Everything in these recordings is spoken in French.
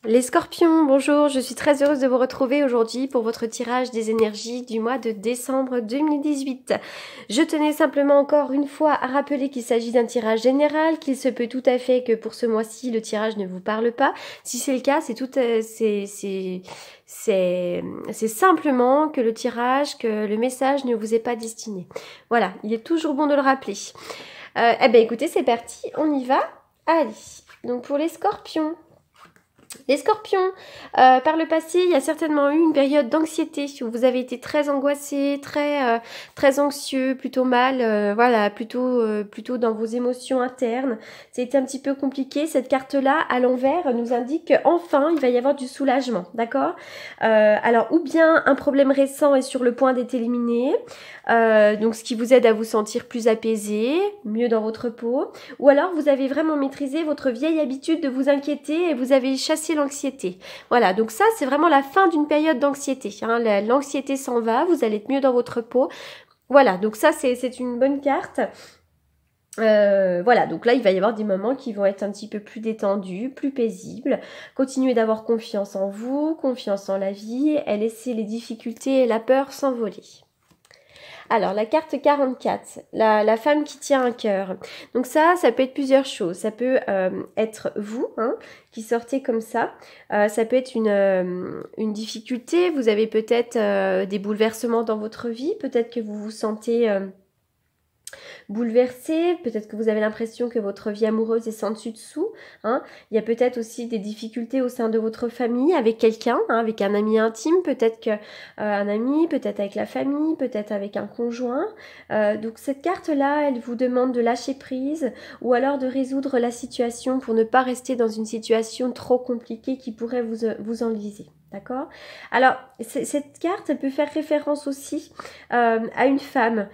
Les scorpions, bonjour, je suis très heureuse de vous retrouver aujourd'hui pour votre tirage des énergies du mois de décembre 2018. Je tenais simplement encore une fois à rappeler qu'il s'agit d'un tirage général, qu'il se peut tout à fait que pour ce mois-ci le tirage ne vous parle pas. Si c'est le cas, c'est simplement que le tirage, que le message ne vous est pas destiné. Voilà, il est toujours bon de le rappeler. Eh bien écoutez, c'est parti, on y va. Allez, donc pour les scorpions. Les scorpions, par le passé, il y a certainement eu une période d'anxiété où vous avez été très angoissé, très anxieux, plutôt mal, voilà, plutôt dans vos émotions internes. C'était un petit peu compliqué. Cette carte-là, à l'envers, nous indique qu'enfin, il va y avoir du soulagement, d'accord? Alors, ou bien un problème récent est sur le point d'être éliminé, donc ce qui vous aide à vous sentir plus apaisé, mieux dans votre peau, ou alors vous avez vraiment maîtrisé votre vieille habitude de vous inquiéter et vous avez chassé l'anxiété. Voilà, donc ça c'est vraiment la fin d'une période d'anxiété. Hein. L'anxiété s'en va, vous allez être mieux dans votre peau. Voilà, donc ça c'est une bonne carte. Voilà, donc là il va y avoir des moments qui vont être un petit peu plus détendus, plus paisibles. Continuez d'avoir confiance en vous, confiance en la vie et laissez les difficultés et la peur s'envoler. Alors, la carte 44, la femme qui tient un cœur. Donc ça peut être plusieurs choses. Ça peut être vous, hein, qui sortez comme ça. Ça peut être une difficulté. Vous avez peut-être des bouleversements dans votre vie. Peut-être que vous vous sentez bouleversé, peut-être que vous avez l'impression que votre vie amoureuse est sans dessus dessous. Hein. Il y a peut-être aussi des difficultés au sein de votre famille, avec quelqu'un, hein, avec un ami intime, peut-être que un ami, peut-être avec la famille, peut-être avec un conjoint. Donc cette carte-là, elle vous demande de lâcher prise ou alors de résoudre la situation pour ne pas rester dans une situation trop compliquée qui pourrait vous enliser. D'accord? Alors, cette carte elle peut faire référence aussi à une femme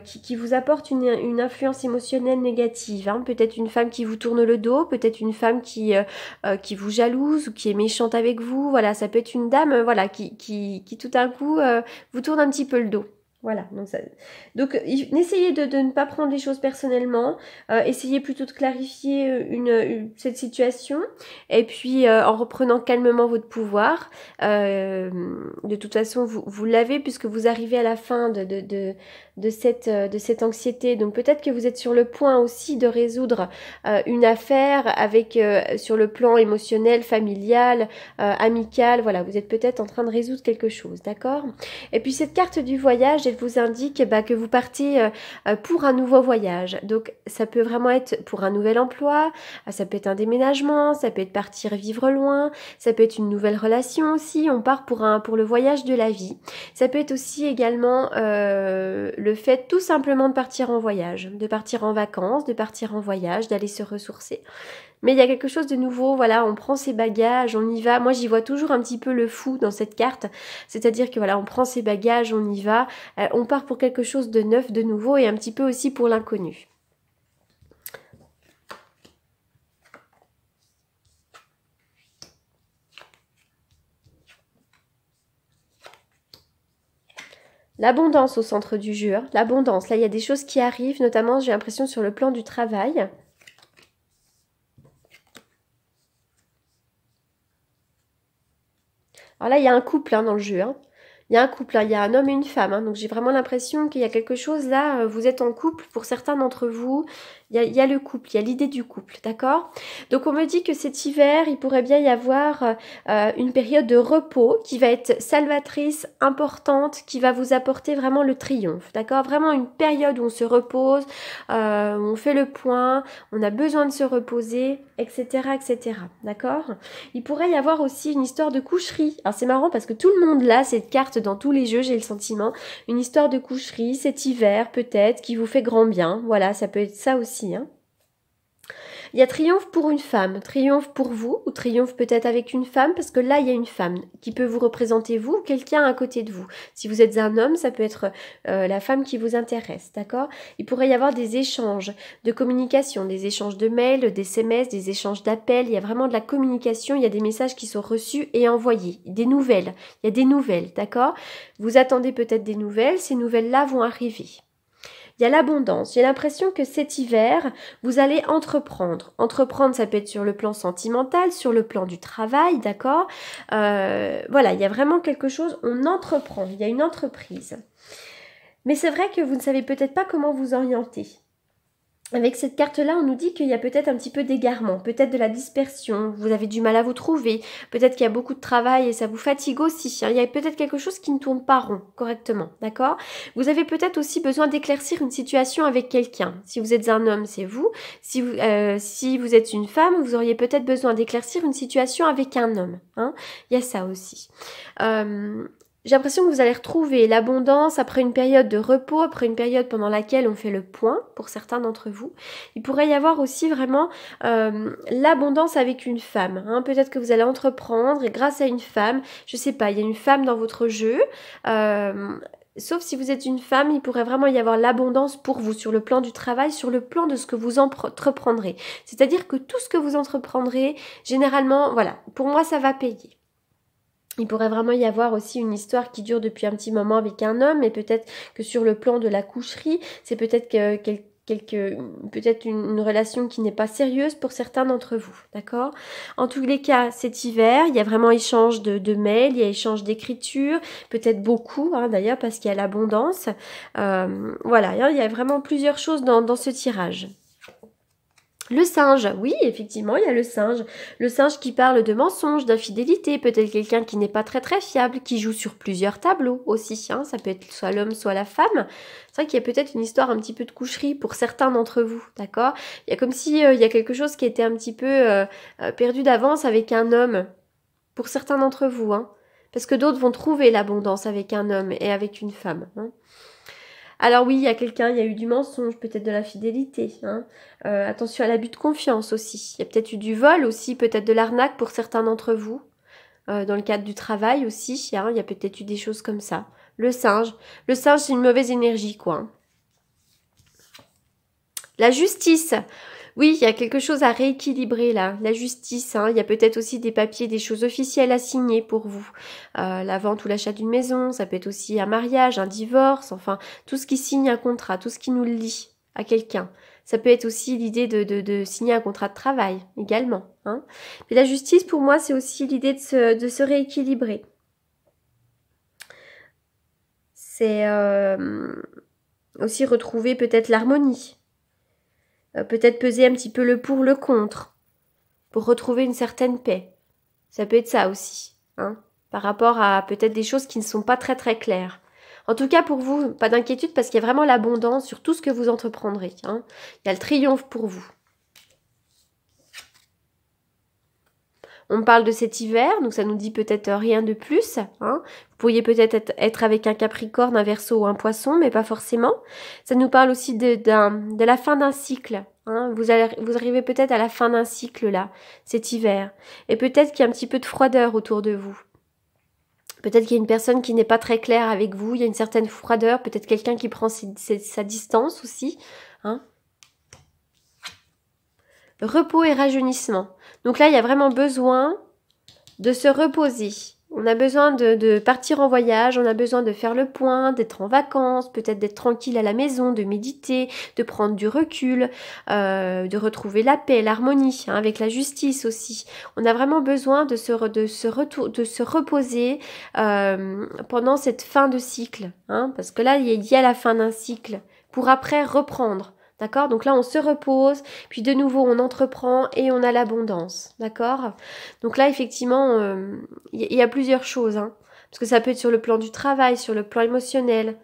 qui vous apporte une influence émotionnelle négative. Hein. Peut-être une femme qui vous tourne le dos, peut-être une femme qui vous jalouse ou qui est méchante avec vous. Voilà, ça peut être une dame voilà, qui tout d'un coup vous tourne un petit peu le dos. Voilà, donc essayez de ne pas prendre les choses personnellement, essayez plutôt de clarifier cette situation, et puis en reprenant calmement votre pouvoir, de toute façon vous l'avez puisque vous arrivez à la fin de cette anxiété, donc peut-être que vous êtes sur le point aussi de résoudre une affaire avec sur le plan émotionnel, familial, amical, voilà, vous êtes peut-être en train de résoudre quelque chose, d'accord? Et puis cette carte du voyage, elle vous indique que vous partez pour un nouveau voyage. Donc ça peut vraiment être pour un nouvel emploi, ça peut être un déménagement, ça peut être partir vivre loin, ça peut être une nouvelle relation aussi, on part pour le voyage de la vie. Ça peut être aussi également le fait tout simplement de partir en voyage, de partir en vacances, de partir en voyage, d'aller se ressourcer. Mais il y a quelque chose de nouveau, voilà, on prend ses bagages, on y va. Moi, j'y vois toujours un petit peu le fou dans cette carte. C'est-à-dire que voilà, on prend ses bagages, on y va, on part pour quelque chose de neuf, de nouveau et un petit peu aussi pour l'inconnu. L'abondance au centre du jeu, hein. L'abondance, là il y a des choses qui arrivent, notamment j'ai l'impression sur le plan du travail. Alors là, il y a un couple hein, dans le jeu. Hein. Il y a un couple, hein, il y a un homme et une femme. Hein, donc j'ai vraiment l'impression qu'il y a quelque chose là. Vous êtes en couple pour certains d'entre vous. Il y a le couple, il y a l'idée du couple, d'accord? Donc on me dit que cet hiver, il pourrait bien y avoir une période de repos qui va être salvatrice, importante, qui va vous apporter vraiment le triomphe, d'accord? Vraiment une période où on se repose, où on fait le point, on a besoin de se reposer, etc., etc., d'accord? Il pourrait y avoir aussi une histoire de coucherie. Alors c'est marrant parce que tout le monde là, cette carte dans tous les jeux, j'ai le sentiment, une histoire de coucherie cet hiver peut-être qui vous fait grand bien. Voilà, ça peut être ça aussi. Hein. Il y a triomphe pour une femme, triomphe pour vous, ou triomphe peut-être avec une femme, parce que là, il y a une femme qui peut vous représenter vous, ou quelqu'un à côté de vous. Si vous êtes un homme, ça peut être la femme qui vous intéresse, d'accord? Il pourrait y avoir des échanges de communication, des échanges de mails, des SMS, des échanges d'appels, il y a vraiment de la communication, il y a des messages qui sont reçus et envoyés, des nouvelles, il y a des nouvelles, d'accord? Vous attendez peut-être des nouvelles, ces nouvelles-là vont arriver. Il il y a l'abondance. J'ai l'impression que cet hiver, vous allez entreprendre. Entreprendre, ça peut être sur le plan sentimental, sur le plan du travail, d'accord. Voilà, il y a vraiment quelque chose, on entreprend, il y a une entreprise. Mais c'est vrai que vous ne savez peut-être pas comment vous orienter. Avec cette carte-là, on nous dit qu'il y a peut-être un petit peu d'égarement, peut-être de la dispersion, vous avez du mal à vous trouver, peut-être qu'il y a beaucoup de travail et ça vous fatigue aussi, hein. Il y a peut-être quelque chose qui ne tourne pas rond correctement, d'accord? Vous avez peut-être aussi besoin d'éclaircir une situation avec quelqu'un. Si vous êtes un homme, c'est vous. Si vous êtes une femme, vous auriez peut-être besoin d'éclaircir une situation avec un homme, hein. Il y a ça aussi. J'ai l'impression que vous allez retrouver l'abondance après une période de repos, après une période pendant laquelle on fait le point, pour certains d'entre vous. Il pourrait y avoir aussi vraiment l'abondance avec une femme, hein. Peut-être que vous allez entreprendre et grâce à une femme, je sais pas, il y a une femme dans votre jeu, sauf si vous êtes une femme, il pourrait vraiment y avoir l'abondance pour vous sur le plan du travail, sur le plan de ce que vous entreprendrez. C'est-à-dire que tout ce que vous entreprendrez, généralement, voilà, pour moi ça va payer. Il pourrait vraiment y avoir aussi une histoire qui dure depuis un petit moment avec un homme, mais peut-être que sur le plan de la coucherie, c'est peut-être peut-être une relation qui n'est pas sérieuse pour certains d'entre vous, d'accord? En tous les cas, cet hiver, il y a vraiment échange de mails, il y a échange d'écriture, peut-être beaucoup, hein, d'ailleurs, parce qu'il y a l'abondance. Voilà, il y a vraiment plusieurs choses dans ce tirage. Le singe, oui, effectivement, il y a le singe. Le singe qui parle de mensonges, d'infidélité, peut-être quelqu'un qui n'est pas très très fiable, qui joue sur plusieurs tableaux aussi, hein. Ça peut être soit l'homme, soit la femme. C'est vrai qu'il y a peut-être une histoire un petit peu de coucherie pour certains d'entre vous, d'accord? Il y a comme si il y a quelque chose qui était un petit peu perdu d'avance avec un homme, pour certains d'entre vous, hein. Parce que d'autres vont trouver l'abondance avec un homme et avec une femme, hein. Alors oui, il y a quelqu'un, il y a eu du mensonge, peut-être de l'infidélité, hein. Attention à l'abus de confiance aussi. Il y a peut-être eu du vol aussi, peut-être de l'arnaque pour certains d'entre vous. Dans le cadre du travail aussi, hein, il y a peut-être eu des choses comme ça. Le singe, c'est une mauvaise énergie, quoi, hein. La justice. Oui, il y a quelque chose à rééquilibrer là, la justice, hein. Il y a peut-être aussi des papiers, des choses officielles à signer pour vous. La vente ou l'achat d'une maison, ça peut être aussi un mariage, un divorce, enfin, tout ce qui signe un contrat, tout ce qui nous lie à quelqu'un. Ça peut être aussi l'idée de signer un contrat de travail également, hein. Mais la justice, pour moi, c'est aussi l'idée de se rééquilibrer. C'est aussi retrouver peut-être l'harmonie. Peut-être peser un petit peu le pour, le contre, pour retrouver une certaine paix. Ça peut être ça aussi, hein, par rapport à peut-être des choses qui ne sont pas très très claires. En tout cas, pour vous, pas d'inquiétude parce qu'il y a vraiment l'abondance sur tout ce que vous entreprendrez, hein. Il y a le triomphe pour vous. On parle de cet hiver, donc ça nous dit peut-être rien de plus, hein. Vous pourriez peut-être être avec un Capricorne, un Verseau ou un Poisson, mais pas forcément. Ça nous parle aussi de la fin d'un cycle, hein. Vous arrivez peut-être à la fin d'un cycle là, cet hiver. Et peut-être qu'il y a un petit peu de froideur autour de vous. Peut-être qu'il y a une personne qui n'est pas très claire avec vous, il y a une certaine froideur, peut-être quelqu'un qui prend sa distance aussi, hein. Repos et rajeunissement. Donc là, il y a vraiment besoin de se reposer. On a besoin de partir en voyage, on a besoin de faire le point, d'être en vacances, peut-être d'être tranquille à la maison, de méditer, de prendre du recul, de retrouver la paix, l'harmonie, hein, avec la justice aussi. On a vraiment besoin de se reposer pendant cette fin de cycle, hein, parce que là, il y a la fin d'un cycle, pour après reprendre. D'accord? Donc là, on se repose, puis de nouveau, on entreprend et on a l'abondance. D'accord? Donc là, effectivement, il y a plusieurs choses, hein, parce que ça peut être sur le plan du travail, sur le plan émotionnel.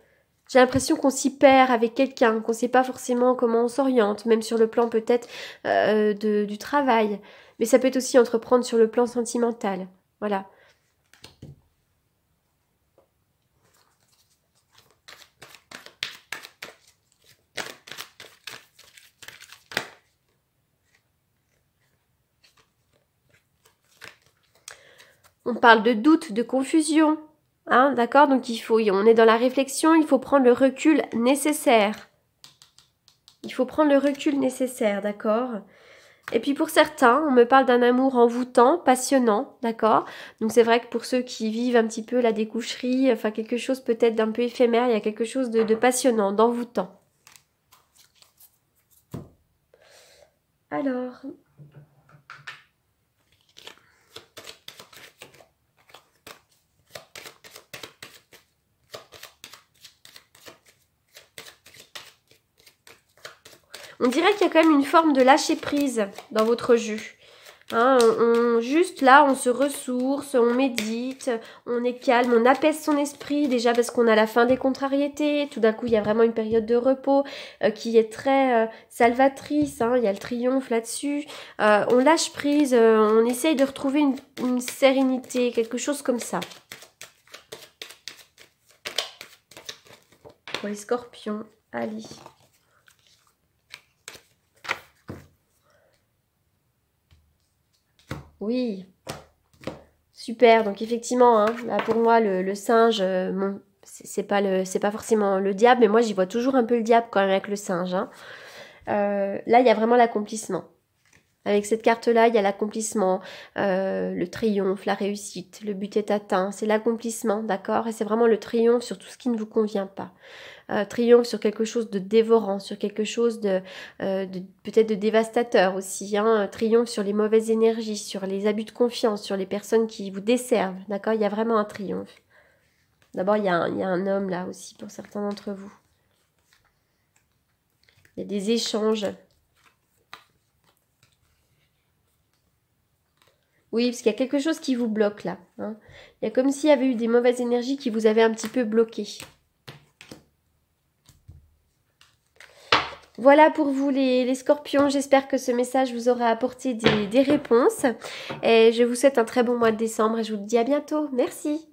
J'ai l'impression qu'on s'y perd avec quelqu'un, qu'on ne sait pas forcément comment on s'oriente, même sur le plan peut-être du travail. Mais ça peut être aussi entreprendre sur le plan sentimental. Voilà. On parle de doute, de confusion, hein, d'accord? Donc on est dans la réflexion, il faut prendre le recul nécessaire. Il faut prendre le recul nécessaire, d'accord? Et puis pour certains, on me parle d'un amour envoûtant, passionnant, d'accord? Donc c'est vrai que pour ceux qui vivent un petit peu la découcherie, enfin quelque chose peut-être d'un peu éphémère, il y a quelque chose de passionnant, d'envoûtant. Alors, on dirait qu'il y a quand même une forme de lâcher prise dans votre jus. Hein, juste là, on se ressource, on médite, on est calme, on apaise son esprit déjà parce qu'on a la fin des contrariétés. Tout d'un coup, il y a vraiment une période de repos qui est très salvatrice. Hein, il y a le triomphe là-dessus. On lâche prise, on essaye de retrouver une sérénité, quelque chose comme ça. Pour les scorpions, allez. Oui, super. Donc effectivement, hein, là pour moi, le singe, bon, c'est pas forcément le diable, mais moi j'y vois toujours un peu le diable quand même avec le singe. Hein. Là, il y a vraiment l'accomplissement. Avec cette carte-là, il y a l'accomplissement, le triomphe, la réussite, le but est atteint. C'est l'accomplissement, d'accord? Et c'est vraiment le triomphe sur tout ce qui ne vous convient pas. Triomphe sur quelque chose de dévorant, sur quelque chose de peut-être de dévastateur aussi. Hein, triomphe sur les mauvaises énergies, sur les abus de confiance, sur les personnes qui vous desservent. D'accord? Il y a vraiment un triomphe. D'abord, il y a un homme là aussi pour certains d'entre vous. Il y a des échanges. Oui, parce qu'il y a quelque chose qui vous bloque là. Hein. Il y a comme s'il y avait eu des mauvaises énergies qui vous avaient un petit peu bloqué. Voilà pour vous les scorpions, j'espère que ce message vous aura apporté des réponses. Et je vous souhaite un très bon mois de décembre et je vous dis à bientôt. Merci.